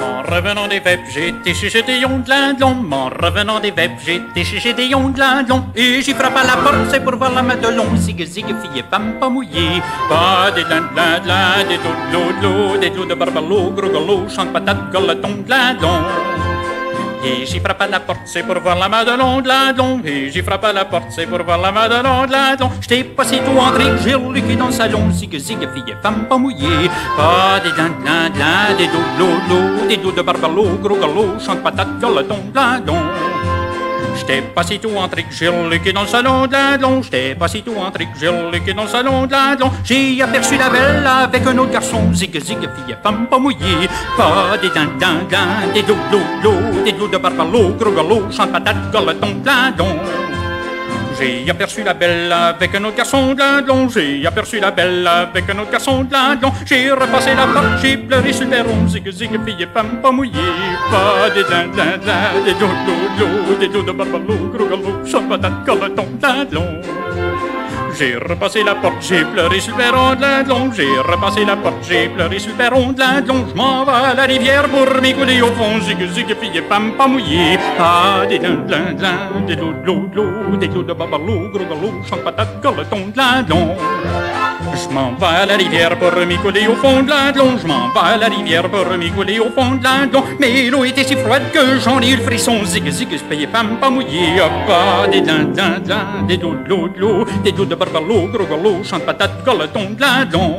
En revenant des vêpres, j'étais chez Gédéon de l'Indlon. En revenant des vêpres, j'étais chez Gédéon de l'Indlon. Et j'y frappe à la porte, c'est pour voir la Madelon. Zig, zig, fille, femme pas mouillée. Pas des dindlin, des dos des dos de barbalo, gros golo, chante patate, galeton de l'Indlon. Et j'y frappe à la porte, c'est pour voir la Madelon de l'Indlon. Et j'y frappe à la porte, c'est pour voir la Madelon de l'Indlon. J'étais pas si tout entré que j'ai reluqué dans le salon. Zig, zig, fille, femme pas mouillée. Pas des dindlin, des dos des dos de barbalo, gros galo, chante patate, galeton de l'Indlon. J'étais pas si tout entré que j'ai reluqué dans le salon de l'Indlon. J'étais pas si tout entré que j'ai reluqué dans le salon de l'Indlon. J'ai aperçu la belle avec un autre garçon. Zig, zig, fille, femme pas mouillée. Pas des dindin, des dos de barbalo, gros galo, chante patate, galeton de l'Indlon. J'ai aperçu la belle avec un autre garçon de l'Indlon. J'ai aperçu la belle avec un autre garçon de l'Indlon. J'ai repassé la porte, j'ai pleuré sur le perron. Zig, zig, fille et femme pas mouillée. Pas des dindin, des dos de barbalo, gros galo, chante patate, galeton de l'Indlon. J'ai repassé la porte, j'ai pleuré sur le perron de l'Indlon. J'ai repassé la porte, j'ai pleuré sur le perron de l'Indlon. Je m'en vais à la rivière pour m'écouler au fond. Zig, zig, fille et femme pas mouillée. Ah, des dindlin, des dos de barbalo, gros galo, chante patate, galeton de l'Indlon. Je m'en vais à la rivière pour m'écouler au fond de l'Indlon. Je m'en vais à la rivière pour m'écouler au fond de l'Indlon. Mais l'eau était si froide que j'en ai eu le frisson. Zig, zig, je payais femme pas mouillée. Pas des dindin, des dos de barbalo, gros galo, chante patate, galeton de l'Indlon.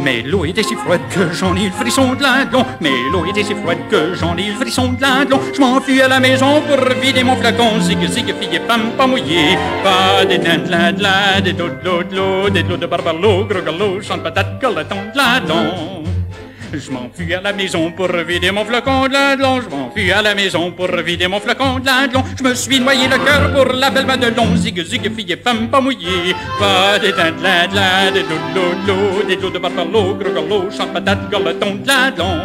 Mais l'eau était si froide que j'en ai eu le frisson de l'Indlon. Mais l'eau était si froide que j'en ai eu le frisson de l'Indlon. Je m'enfuis à la maison pour vider mon flacon. Zig, zig, fille et femme pas mouillée. Pas des dindlin, des dos de barbalo, gros galo, chante patate, galeton de l'Indlon. Je m'enfuis à la maison pour vider mon flacon de l'Indlon. Je m'enfuis à la maison pour vider mon flacon de l'Indlon. Je me suis noyé le cœur pour la belle Madelon. Zig, zig, fille et femme pas mouillée. Pas des dindlin, des dos de barbalo, gros galo, chante patate, galeton de l'Indlon.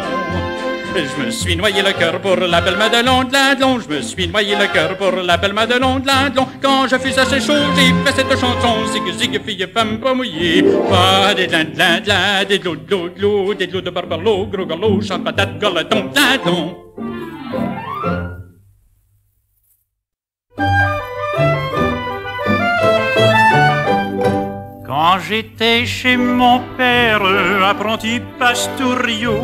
Je me suis noyé le cœur pour la belle Madelon de l'Indlon. Je me suis noyé le cœur pour la belle Madelon de l'Indlon. Quand je fus assez chaud, j'ai fait cette chanson. Zig, zig, fille et femme pas mouillée. Pas des dindlin, des dos de barbalo, gros galo, chante patate, galeton de l'Indlon. Quand j'étais chez mon père, apprenti pastouriau,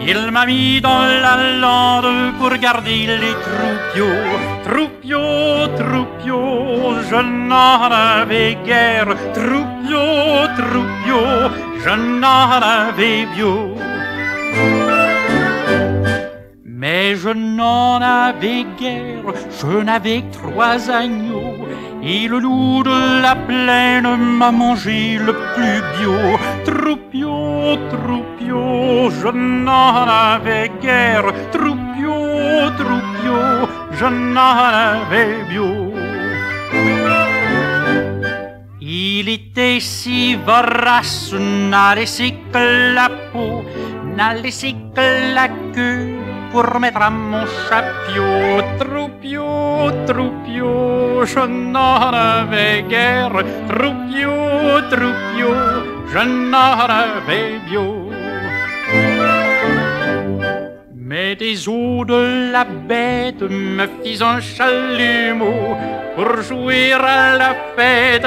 il m'a mis dans la lande pour garder les troupiaux. Troupiaux, je n'en avais guère. Troupiaux, je n'en avais bio. Mais je n'en avais guère, je n'avais que 3 agneaux. Et le loup de la plaine m'a mangé le plus bio. Troupiaux, je n'en avais guère. Troupiaux, je n'en avais bio. Il était si vorace, n'a laissé que la peau, n'a laissé que la queue pour mettre à mon chapeau. Troupiaux, je n'en avais guère. Troupiaux, je n'en avais bio. Mais des os de la bête me fis un chalumeau pour jouer à la fête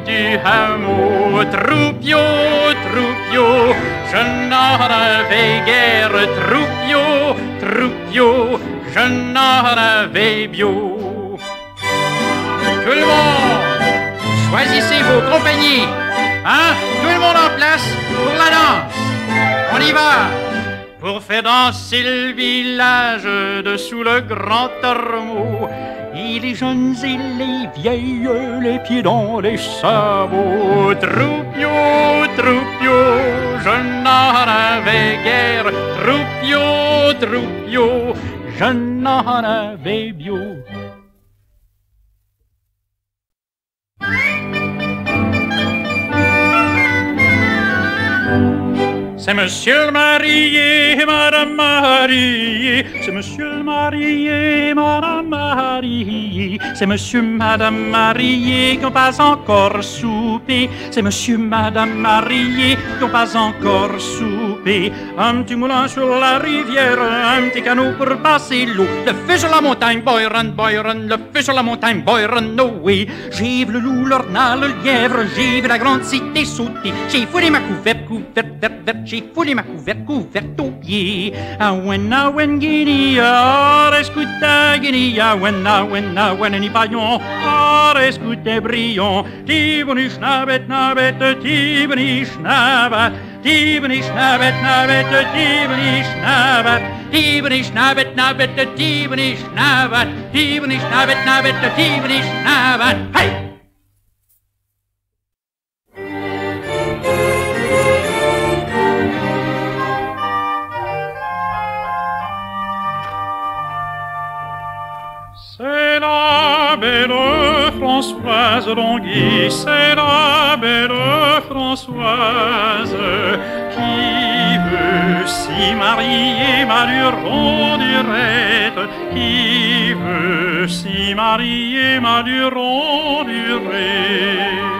du hameau. Troupiaux, je n'en avais guère. Troupiaux, je n'en avais bio. Tout le monde, choisissez vos compagnies. Hein? Tout le monde en place pour la danse. On y va! Pour faire danser le village dessous le grand ormeau. Et les jeunes et les vieilles, les pieds dans les sabots. Troupiaux, je n'en avais guère. Troupiaux, je n'en avais bio. C'est monsieur le marié, madame mariée. C'est monsieur le marié, madame mariée. C'est monsieur, madame mariée qui n'ont pas encore soupé. C'est monsieur, madame mariée qui n'ont pas encore soupé. Un petit moulin sur la rivière, un petit canot pour passer l'eau. Le feu sur la montagne, boy run, le feu sur la montagne, boy run away. J'ai vu le loup, l'ornal, le lièvre, j'ai vu la grande cité sauter. J'ai foulé ma couverte, j'ai foulé ma couverte aux pieds. Ah when guinea, ah escuta guinea, when any paillon, ah escuta brillant. Tiboni schnabet, nabet, tiboni schnabat, tiboni schnabet, nabet, tiboni schnabat, tiboni schnabet, nabet, tiboni schnabat, tiboni schnabet, nabet, tiboni schnabat. Hey! C'est la belle Françoise Longuy, c'est la belle Françoise qui veut s'y marier, Maluron durette, qui veut s'y marier, Maluron durette.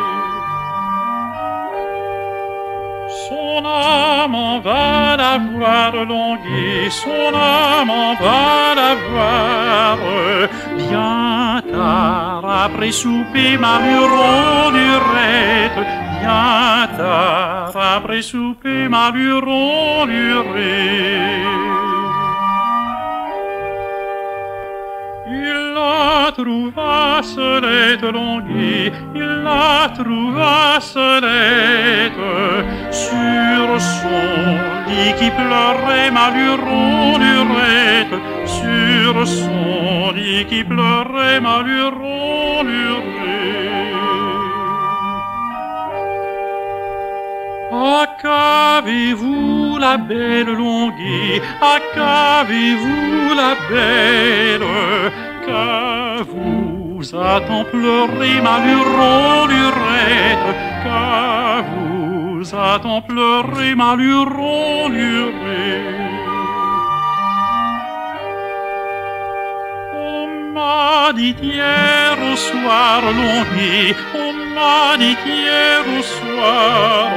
Son amant va la voir Longuy, son amant va la voir bien tard après souper, Maluron durette, bien tard après souper, Maluron durette. Il la trouva selette Longuy, il la trouva selette sur son lit qui pleurait, Maluron durette, sur son lit qui pleurait, Maluron durette. Ah, qu'avez-vous la belle Longuy, ah, qu'avez-vous la belle, qu'à vous a tant pleuré, Maluron durette, qu'à vous a tant pleuré, Maluron durette. On m'a dit hier au soir Longuy, on m'a dit hier au soir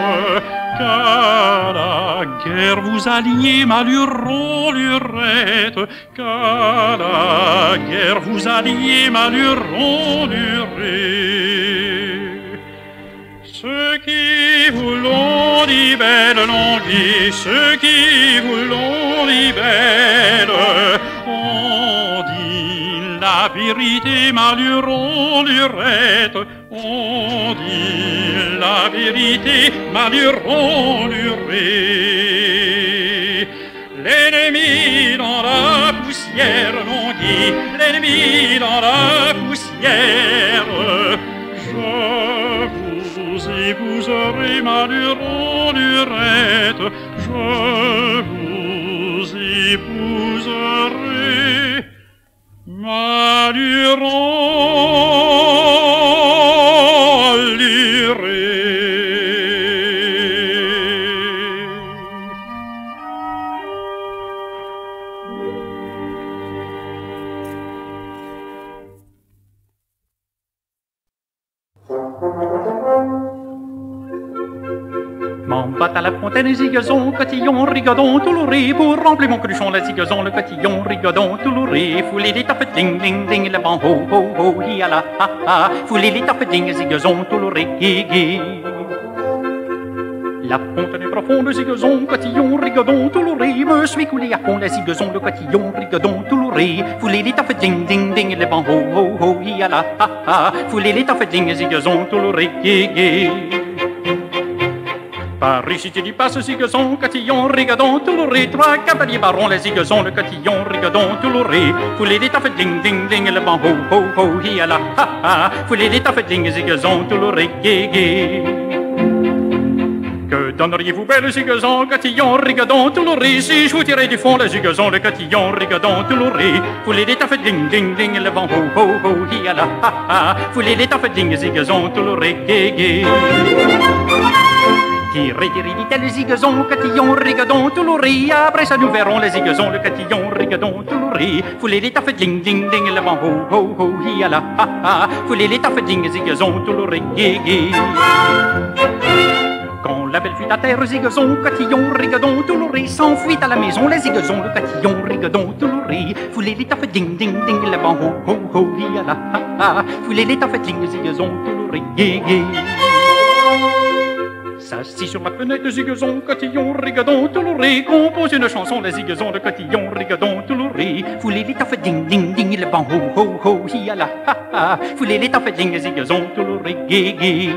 qu'à la guerre vous alliez, Maluron durette, qu'à la guerre vous alliez, Maluron durette. Ceux qui vous l'ont dit belle Longuy, ceux qui vous l'ont dit belle, ont dit la vérité, Maluron durette, on dit la vérité, Maluron durette. L'ennemi dans la poussière, Longuy, l'ennemi dans la poussière, je vous épouserai, Maluron durette, je vous épouserai, Maluron durette. M'embatte à la fontaine, zigazon, cotillon, rigodon, toulouré, pour remplir mon cruchon, la zigazon, le cotillon, rigodon, toulouré, fouler les tapes, ding, ding, ding, le ban, ho, ho, ho, hi, la, ha, ha, fouler les tapes, ding, zigazon, toulouré, hi, hi. La fontaine est profonde, zigazon, cotillon, rigodon, toulouré, me suis coulé à fond, la zigazon, le cotillon, rigodon, toulouré, fouler les tapes, ding, ding, ding, le ban, ho, ho, ho, hi, la, ha, ha, fouler les tapes, ding, zigazon, toulouré, hi, hi. Par ici tu dis passe, zigazon, cotillon, rigodon, toulouré, trois cavaliers barons, les zigazons, le cotillon, rigodon, toulouré, fouler les taffes, ding, ding, ding, le ban, ho, ho, ho, hi, la, ha, ha, fouler les taffes, ding, zigazon, toulouré, hi, hi. Que donneriez-vous, belle zigazon, cotillon, rigodon, toulouré, si je vous tirais du fond, le zigazon, le cotillon, rigodon, toulouré, fouler les taffes, ding, ding, ding, le ban, ho, ho, ho, hi, la, ha, ha, fouler les taffes, ding, zigazon, toulouré, hi, hi. Tirez, tirez, dit-elle, zigazon, cotillon, rigadon, toulouris. Après ça, nous verrons les zigazons, le cotillon, rigadon, toulouris. Foulez les taffes, ding, ding, ding, le vent, ho, ho, ho, hi, ala, ha, ha. Foulez les taffes, ding, zigazon, toulouris, gui, gui. Quand la belle fuit à terre, zigazon, cotillon, rigadon, toulouris. S'enfuit à la maison, les zigazons, le cotillon, rigadon, toulouris. Foulez les taffes, ding, ding, ding, le vent, ho, ho, ho, hi, ala, ha, ha. Foulez les taffes, ding, zigazon, toulouris, gui, gui. S'assis sur la fenêtre, zigazon, cotillon, rigadon, toulouris. Compose une chanson, les zigazons, le cotillon, rigadon, toulouris. Foulez les taffes, ding, ding, ding, le vent, ho, ho, ho, hi, ala, ha, ha. Foulez les taffes, ding, zigazon, toulouris, gui, gui.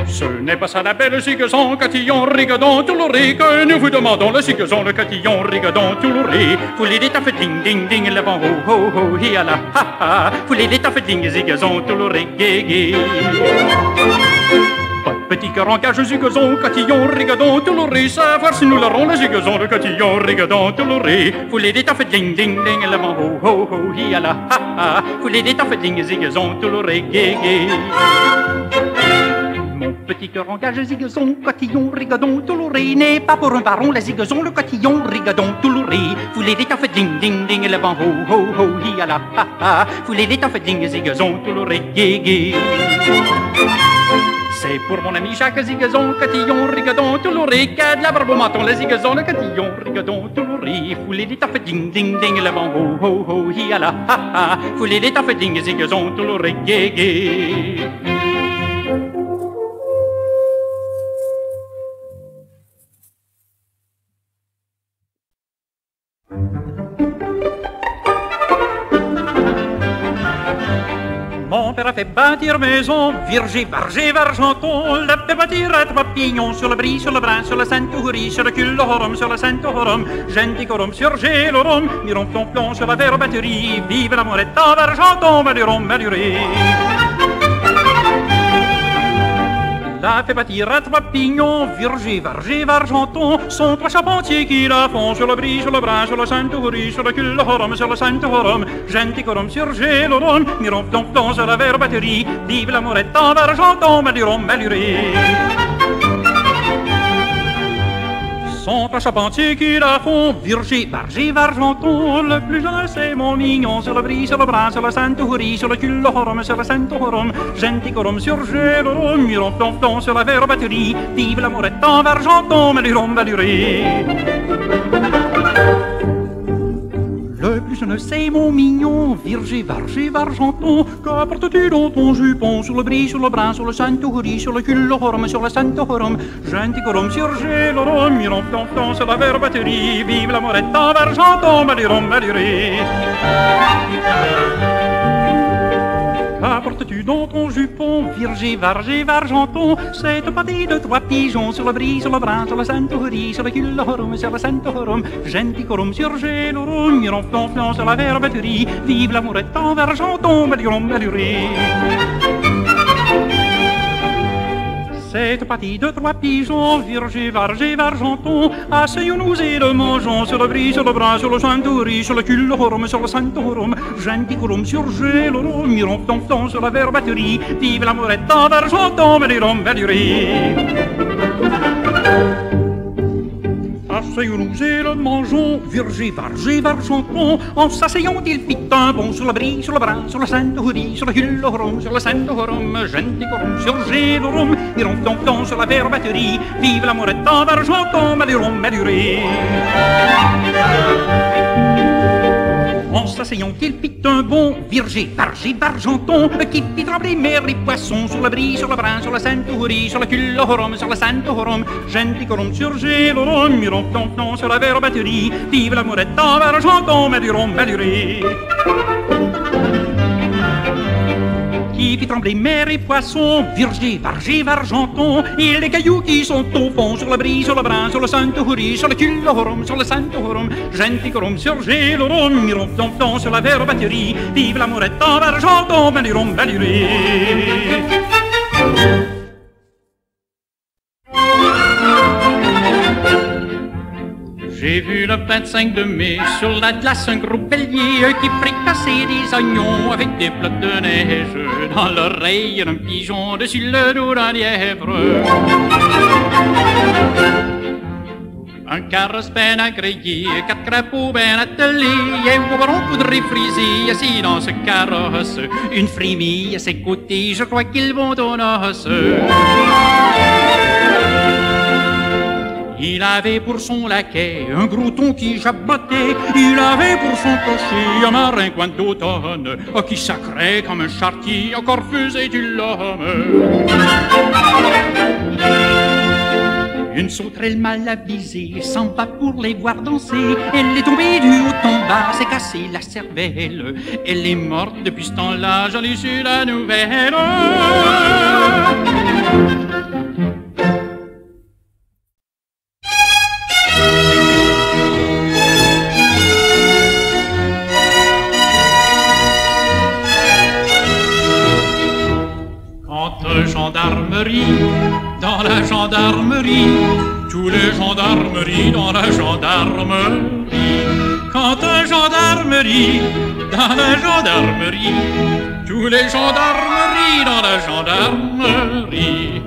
Ce n'est pas ça la belle zigazon, cotillon, rigadon, toulouris, que nous vous demandons, le zigazon, le cotillon, rigadon, toulouris. Foulez les taffes, ding, ding, ding, le vent, ho, ho, ho, hi, ala, ha, ha. Foulez les taffes, ding, zigazon, toulouris, gui, gui. Petit cœur en cage, zigazon, cotillon, rigadon, toulouris. Savoir si nous l'aurons, le zigazon, le cotillon, rigadon, toulouris. Foulez des taffes, ding, ding, ding, le vent, ho, ho, ho, hi, ala, ha, ha. Foulez des taffes, ding, zigazon, toulouris, gui, gui. Mon petit cœur en cage, zigazon, cotillon, rigadon, toulouris. N'est pas pour un baron, le zigazon, le cotillon, rigadon, toulouris. Foulez des taffes, ding, ding, ding, le vent, ho, ho, ho, hi, ala, ha, ha. Foulez des taffes, ding, zigazon, toulouris, gui, gui. C'est pour mon ami Jacques, zigazon, cotillon, rigadon, toulouris. Qu'a de la barbe au menton, le zigazon, le cotillon, rigadon, toulouris. Foulez des taffes, ding, ding, ding, le vent, ho, ho, ho, hi, ala, ha, ha. Foulez des taffes, ding, zigazon, toulouris, gui, gui. Mon père a fait bâtir maison, Virgé, Vargé, Vargenton. L'a fait bâtir à trois pignons, sur le bris, sur le brin, sur la Sainte-Tourie, sur le cul de Horum, sur la Sainte-Horum. Genticorum sur Gélorum, miron plomb sur la verre-batterie. Vive la morette en Vargenton, Maluron, Maluré. L'a fait bâtir à trois pignons, Virgé, Vargé, Vargenton. Sont trois charpentiers qui la font sur le bris, sur le brin, sur la Sainte-Tourie, sur le cul de Horum, sur la Sainte-Horum. Genticorum sur Gélorum, miron plomb sur la verre-batterie. Vive la morette en Vargenton, Maluron, Maluré. Sont trois charpentiers qui la font, Virgé, Vargé, Vargenton. Le plus jeune c'est mon mignon, sur le bris, sur le brin, sur la Sainte-Tourie, sur le cul de Horum, sur la Sainte-Horum. Genticorum sur Gélorum, miron plomb sur la verre-batterie. Vive la morette en Vargenton, Maluron, Maluré. Le plus jeune c'est mon mignon, Virgé, Vargé, Vargenton. Qu'apportes-tu dans ton jupon, sur le bris, sur le brin, sur le Sainte-Tourie, sur le cul de Horum, sur la Sainte-Horum. Genticorum sur Gélorum, miron plomb sur la verre-batterie. Vive la morette en Vargenton, Maluron, Maluré. Qu'apportes-tu dans ton jupon, Virgé, Vargé, Vargenton? Cette pâtée de trois pigeons, sur le bris, sur le brin, sur la Sainte-Tourie, sur le cul de Horum, sur la Sainte-Horum. Genticorum sur Gélorum, miron plomb sur la verre-batterie. Vive la morette en Vargenton, Maluron, Maluré. Cette pâtée de trois pigeons, Virgé, Vargé, Vargenton. Asseyons-nous et le mangeons, sur le bris, sur le brin, sur le Sainte-Tourie, sur le cul de Horum, sur le Sainte-Horum. Genticorum sur Gélorum, miron plomb sur la verre-batterie. Vive la morette en Vargenton, Maluron, Maluré. Asseyons-nous et le mangeons, Virgé, Vargé, Vargenton. En s'asseyant, il fit un bond sur le bris, sur le brin, sur la Sainte-Tourie, sur le cul de Horum, sur la Sainte-Horum. Genticorum sur Gélorum, miron plomb sur la verre-batterie. Vive la morette en Vargenton, Maluron, Maluré. En s'asseyant, il fit un bond, Virgé, Vargé, Vargenton, qui fit trembler mer et poissons sur le bris, sur le brin, sur la Sainte-Tourie, sur le cul de Horum, sur la Sainte-Horum. Genticorum sur Gélorum, miron plomb sur la verre-batterie. Vive la morette en Vargenton, Maluron, Maluré. Qui fit trembler mer et poissons, Virgé, Vargé, Vargenton. Et les cailloux qui sont au fond, sur le bris, sur le brin, sur le Sainte-Tourie, sur le cul de Horum, sur le Sainte-Horum. Genticorum sur Gélorum, miron plomb sur la verre-batterie. Vive la morette en Vargenton, Maluron, Maluré. J'ai vu le 25 de mai sur la glace un gros bélier qui fricassait des oignons avec des blocs de neige. Dans l'oreille d'un pigeon, dessus le dos d'un lièvre. Un carrosse ben agréé, 4 crapauds ben attelés, un boberon poudré frisé, assis dans ce carrosse. Une frémille à ses côtés, je crois qu'ils vont aux noces. Il avait pour son laquais un grouton qui jabotait. Il avait pour son cocher un marin coin d'automne qui sacrait comme un chartier, encore faisait du l'homme. Une sauterelle mal avisée s'en va pour les voir danser. Elle est tombée du haut en bas, s'est cassée la cervelle. Elle est morte depuis ce temps-là, j'en ai su la nouvelle. Gendarmerie, dans la gendarmerie, tous les gendarmeries dans la gendarmerie. Quand un gendarmerie, dans la gendarmerie, tous les gendarmeries dans la gendarmerie.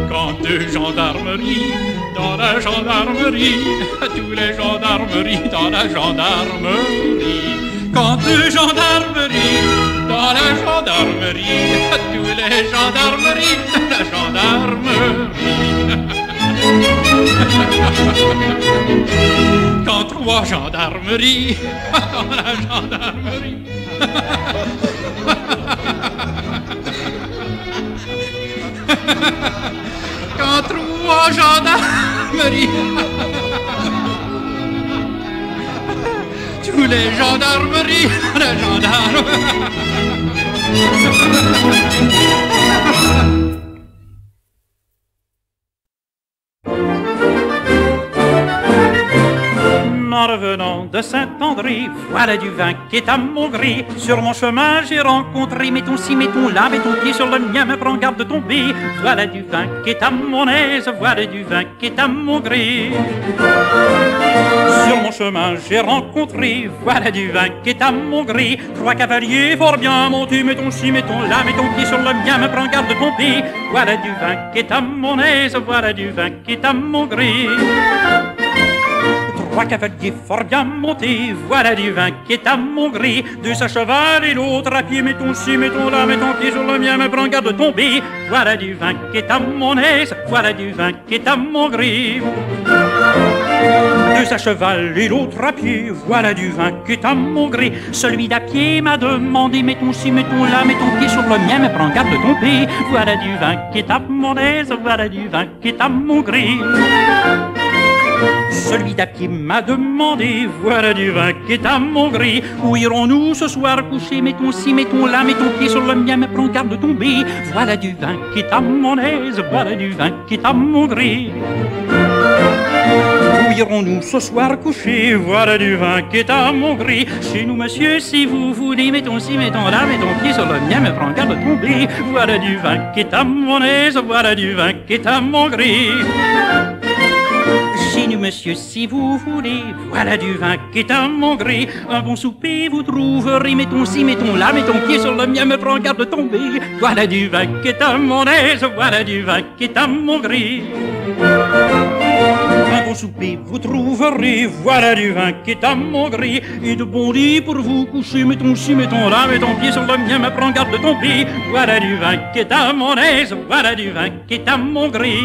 Quand deux gendarmeries, dans la gendarmerie, tous les gendarmeries dans la gendarmerie. Quand deux gendarmeries, dans la gendarmerie, tous les gendarmeries, dans la gendarmerie. Quand trois gendarmeries, dans la gendarmerie. Quand trois gendarmeries, tous les gendarmeries, la gendarmerie. En revenant de Saint-André, voilà du vin qui est à mon gré. Sur mon chemin, j'ai rencontré, mettons ci, mettons là, mets ton pied sur le mien, me prends garde de tomber. Voilà du vin qui est à mon aise, voilà du vin qui est à mon gré. Sur mon chemin, j'ai rencontré, voilà du vin qui est à mon gré. Trois cavaliers fort bien montés, mettons ci, mettons là, mets ton pied sur le mien, me prends garde de tomber. Voilà du vin qui est à mon aise, voilà du vin qui est à mon gré. Trois cavaliers fort bien montés, voilà du vin qui est à mon gré. Deux à cheval et l'autre à pied, mettons ci, mettons là, mets ton pied sur le mien, me prends garde de tomber. Voilà du vin qui est à mon aise, voilà du vin qui est à mon gré. Deux à cheval et l'autre à pied, voilà du vin qui est à mon gré. Celui d'à pied m'a demandé, mettons ci, mettons là, mets ton pied sur le mien, me prends garde de tomber. Voilà du vin qui est à mon aise, voilà du vin qui est à mon gré. Celui d'à pied m'a demandé, voilà du vin qui est à mon gré. Où irons-nous ce soir coucher, mettons ci, mettons là, mets ton pied sur le mien, mais prends garde de tomber. Voilà du vin qui est à mon aise, voilà du vin qui est à mon gré. Où irons-nous ce soir coucher, voilà du vin qui est à mon gré. Chez nous, monsieur, si vous voulez, mettons ci, mettons là, mets ton pied sur le mien, mais prends garde de tomber. Voilà du vin qui est à mon aise, voilà du vin qui est à mon gré. Chez nous, monsieur, si vous voulez, voilà du vin qui est à mon gré. Un bon souper vous trouverez, mettons ci, mettons là, mets ton pied sur le mien, me prends garde de tomber. Voilà du vin qui est à mon aise, voilà du vin qui est à mon gré. Un bon souper vous trouverez, voilà du vin qui est à mon gré. Et de bons lits pour vous coucher, mettons ci, mettons là, mets ton pied sur le mien, me prends garde de tomber. Voilà du vin qui est à mon aise, voilà du vin qui est à mon gré.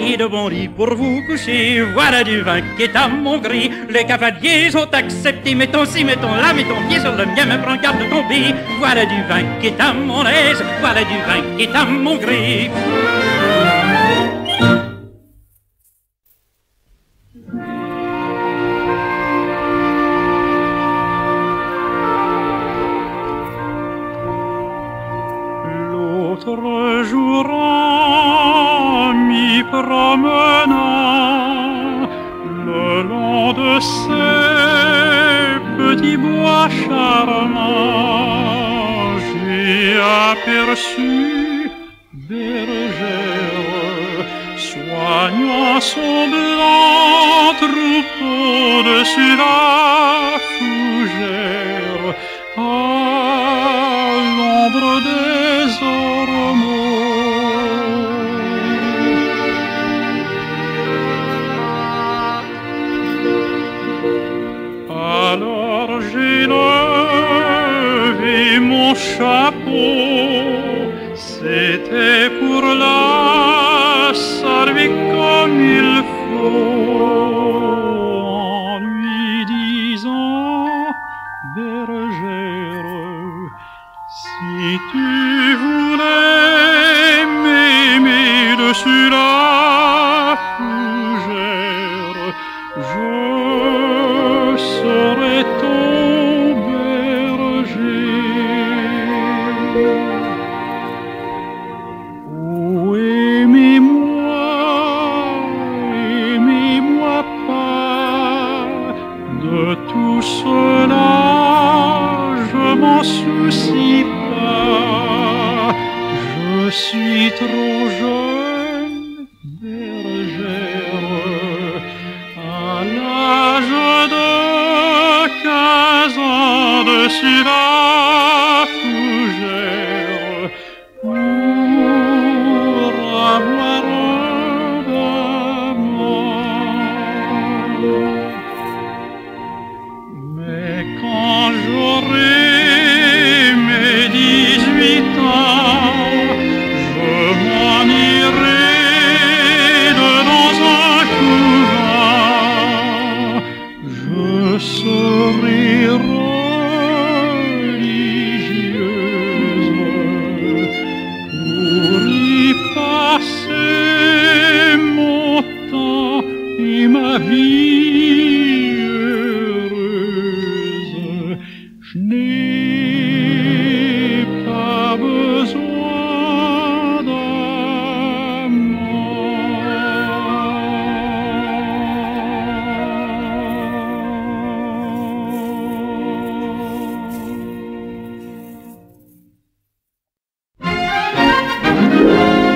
Et de bons lits pour vous coucher, voilà du vin qui est à mon gré. Les cavaliers ont accepté, mettons ci, mettons là, mets ton pied sur le mien, me prends garde de tomber. Voilà du vin qui est à mon aise, voilà du vin qui est à mon gré. L'autre jour en m'y promenant le long de ces petits bois charmants, j'ai aperçu bergère soignant son blanc troupeau dessus la fougère, à l'ombre des ormeaux. Alors j'ai levé mon chapeau, c'était pour la saluer comme il faut, en lui disant: bergère, si tu voulais m'aimer dessus la fougère, je serai ton berger. Oh, aimez-moi pas, de tout cela je m'en soucie pas, je suis trop jeune, bergère, à l'âge de 15 ans dessus la fougère, pour avoir un amant. Mais quand j'aurai mes 18 ans, je m'en irai dans un couvent, je serai religieuse pour y passer mon temps et ma vie heureuse. Je n'ai pas besoin d'amant.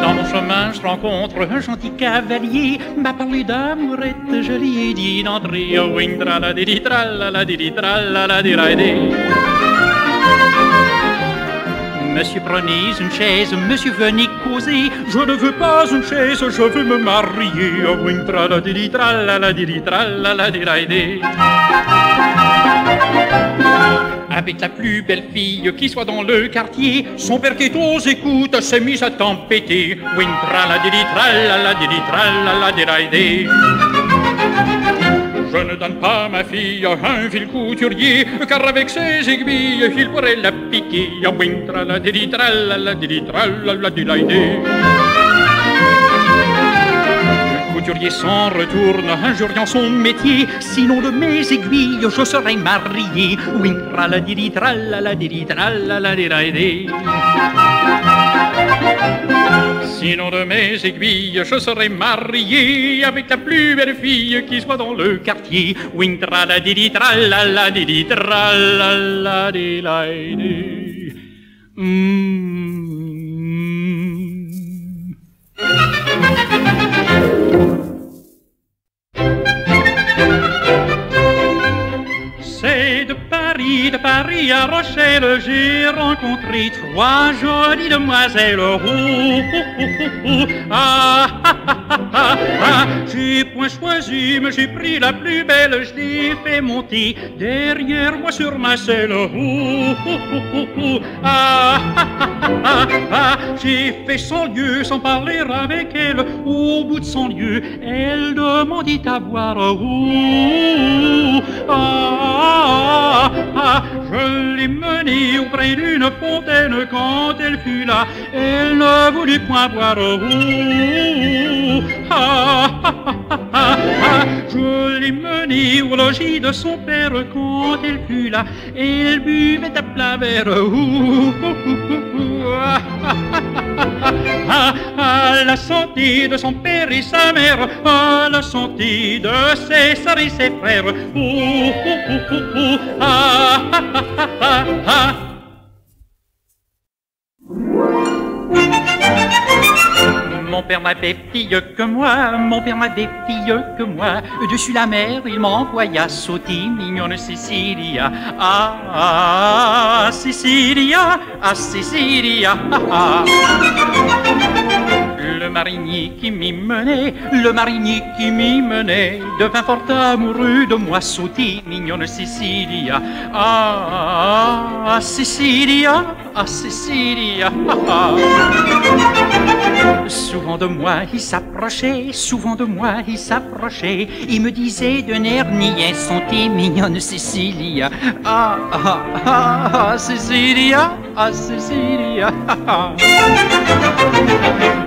Dans mon chemin, je rencontre un gentil cavalier, m'a parlé d'amourette, je lui ai dit d'entrer. Oh, wing, tra-la-di-di, tra-la-la-di-di, tra-la-la-di-ra-di. Monsieur, prenez une chaise, monsieur, venez causer. Je ne veux pas une chaise, je veux me marier. Oh, wing, tra-la-di-di, tra-la-la-di-di, tra-la-la-di-ra-di. Avec la plus belle fille qui soit dans le quartier, son père qui est aux écoutes s'est mis à tempêter. Wing, tra-la-di-di, tra-la-la-di-di, tra-la-la-di-ra-di. Je ne donne pas ma fille à un vil couturier, car avec ses aiguilles, il pourrait la piquer. Wing, tra-la-di-di, tra-la-la-di-di, tra-la-la-di-ra-di. Le couturier s'en retourne, injuriant son métier. Sinon de mes aiguilles, je serai marié. Wing, tra-la-di-di, tra-la-la-di-di, tra-la-la-di-ra-di. Sinon de mes aiguilles, je serai marié avec la plus belle fille qui soit dans le quartier. Wing, tra-la-di-di, tra-la-la-di-di, tra-la-la-di-la-di. C'est de Paris à Rochelle, j'ai rencontré 3 jolies demoiselles. Oh, oh, oh, oh, oh. Ah, ah, ah, ah, ah. J'ai point choisi, mais j'ai pris la plus belle, je l'ai fait monter derrière moi sur ma selle. Oh, oh, oh, oh, oh. Ah, ah, ah, ah, ah. J'ai fait 100 lieues sans parler avec elle. Au bout de 100 lieues, elle demandit à boire. Oh, ah, ah, je l'ai menée auprès d'une fontaine. Quand elle fut là, elle ne voulut point boire. Ah, ah, ah, ah, ah, je l'ai menée au logis de son père. Quand elle fut là, elle buvait à plein verre. À la santé de son père et sa mère, à la santé de ses sœurs et ses frères. Ah, ah, ah, ah, ah. Mon père n'avait pire que moi, mon père n'avait pire que moi. Dessus la mer, il m'envoya sauter, mignonne Cécilia. Ah, Cécilia, ah, Cécilia. Le marinier qui m'y menait, le marinier qui m'y menait, devint fort amoureux de moi, sauter, mignonne Cécilia. Ah, Cécilia, ah, Cécilia. Souvent de moi il s'approchait, souvent de moi il s'approchait, il me disait d'un air niais, santé, mignonne Cécilia. Ah, ah, ah, ah, Cécilia, ah, Cécilia.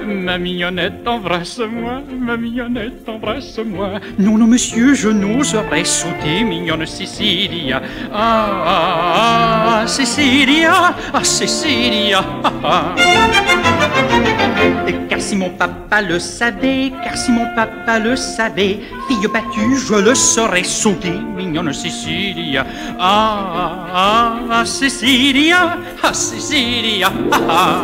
Ma mignonnette, embrasse-moi, ma mignonnette, embrasse-moi. Non, non, monsieur, je n'oserais sauter, mignonne Cécilia. Ah, ah, ah, Cécilia, ah, Cécilia. Car si mon papa le savait, car si mon papa le savait, fille battue, je le saurais sauter, mignonne Cécilia. Ah, ah, ah, Cécilia, ah, Cécilia. Ah, ah.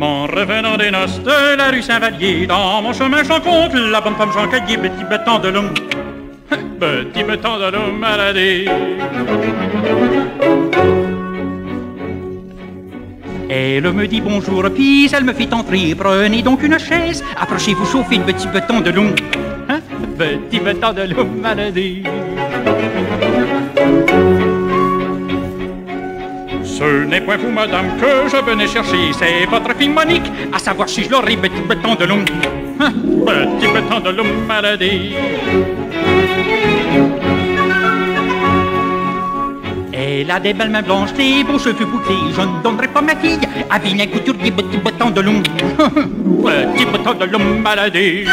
En revenant des noces de la rue Saint-Vallier, dans mon chemin j'encontre la bonne femme Jean Caillé, petit bêtant de l'homme, petit bêtant de l'homme maladie. Elle me dit bonjour, puis elle me fit entrer, prenez donc une chaise, approchez-vous, chauffez le petit bêtant de l'homme, petit bêtant de l'homme maladie. Ce n'est point vous, madame, que je venais chercher, c'est votre fille Monique, à savoir si je l'aurai, petit bêtant de l'homme, petit bêtant de l'homme maladie. Elle a des belles mains blanches, des beaux cheveux bouclés, je ne donnerai pas ma fille à vilain couturier, petit bêtant de l'homme, petit bêtant de l'homme maladie.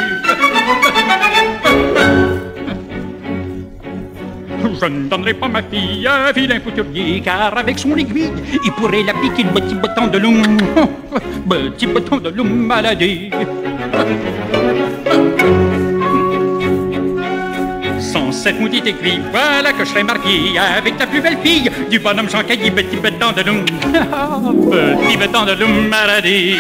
Je ne donnerai pas ma fille à un vilain couturier, car avec son aiguille, il pourrait la piquer le petit bâton de l'homme, petit bâton de l'homme maladie. Sans cette maudite aiguille, voilà que je serais marié avec la plus belle fille du bonhomme Jean Caillé, petit bâton de l'homme, petit bâton de l'homme maladie.